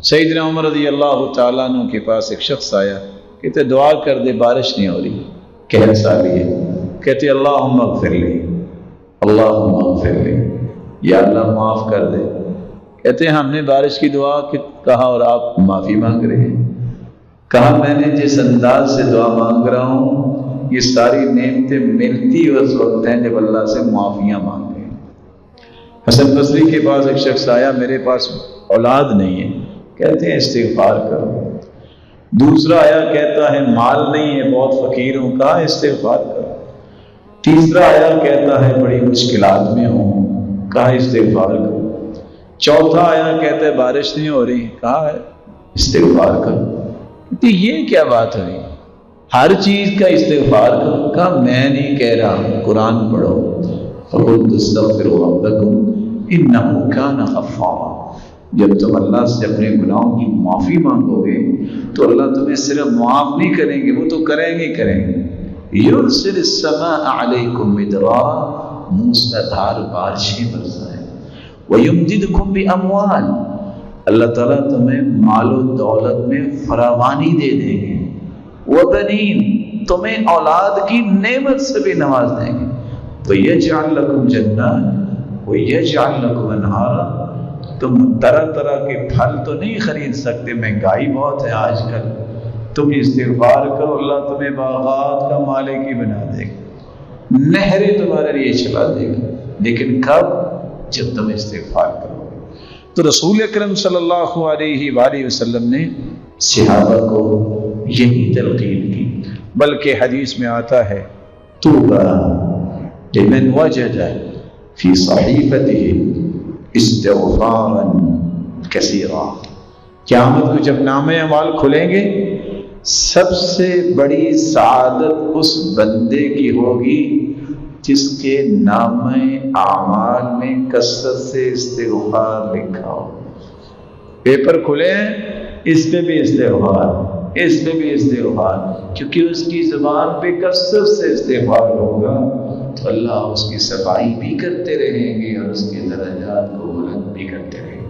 سیدنا عمر رضی اللہ تعالیٰ عنہ کے پاس ایک شخص آیا، کہتے دعا کر دے بارش نہیں ہو رہی، کیسا بھی ہے، کہتے اللہم اغفر لی، اللہم اغفر لی، یا اللہ معاف کر دے۔ کہتے ہم نے بارش کی دعا کہا اور آپ معافی مانگ رہے ہیں۔ کہا میں نے جس انداز سے دعا مانگ رہا ہوں یہ ساری نعمتیں ملتی اس وقت ہیں جب اللہ سے معافیاں مانگے۔ حسن بصری کے پاس ایک شخص آیا، میرے پاس اولاد نہیں ہے، کہتے ہیں استغفار کرو۔ دوسرا آیا، کہتا ہے مال نہیں ہے، بہت فقیر ہوں، کہا استغفار کرو۔ تیسرا آیا، کہتا ہے بڑی مشکلات میں ہوں، کہا استغفار کرو۔ چوتھا آیا، کہتا ہے بارش نہیں ہو رہی، کہا ہے استغفار کرو۔ کہتے یہ کیا بات ہوئی، ہر چیز کا استغفار کرو؟ کہا میں نہیں کہہ رہا، قرآن پڑھو، فَقُلْتُ اسْتَغْفِرُوا رَبَّكُمْ إِنَّهُ كَانَ غَفَّارًا۔ جب تم اللہ سے اپنے گناہوں کی معافی مانگو گے تو اللہ تمہیں صرف معاف نہیں کریں گے، وہ تو کریں گے کریں گے۔ يُرْسِلِ السَّمَاءَ عَلَيْكُمْ مِدْرَارًا، موسلادھار بارشیں برسائیں، وَيُمْدِدْكُمْ بِأَمْوَالٍ، اللہ تعالیٰ تمہیں مال و دولت میں فراوانی دے دیں گے، وَبَنِينَ، تمہیں اولاد کی نعمت سے بھی نواز دیں گے، وَيَجْعَلْ لَكُمْ جَنَّاتٍ وَيَجْعَلْ لَكُمْ أَنْهَارًا۔ تم طرح طرح کے پھل تو نہیں خرید سکتے، مہنگائی بہت ہے آج کل، تم استغفار کرو اللہ تمہیں باغات کا مالک ہی بنا دے گا، نہریں تمہارے لیے چلا دے گا، لیکن کب؟ جب تم استغفار کرو گے۔ تو رسول اکرم صلی اللہ علیہ وآلہ وسلم نے صحابہ کو یہی تلقین کی، بلکہ حدیث میں آتا ہے طوبیٰ لمن وجد فی صحیفته استغفارا کثیرا، قیامت کو جب نامہ اعمال کھلیں گے سب سے بڑی سعادت اس بندے کی ہوگی جس کے نامہ اعمال میں کثرت سے استغفار لکھا ہو۔ پیپر کھلے ہیں، اس پہ بھی استغفار، اس پہ بھی استغفار، کیونکہ اس کی زبان پہ کثرت سے استغفار ہوگا تو اللہ اس کی صفائی بھی کرتے رہیں گے اور اس کے درجات کو بلند بھی کرتے رہیں گے۔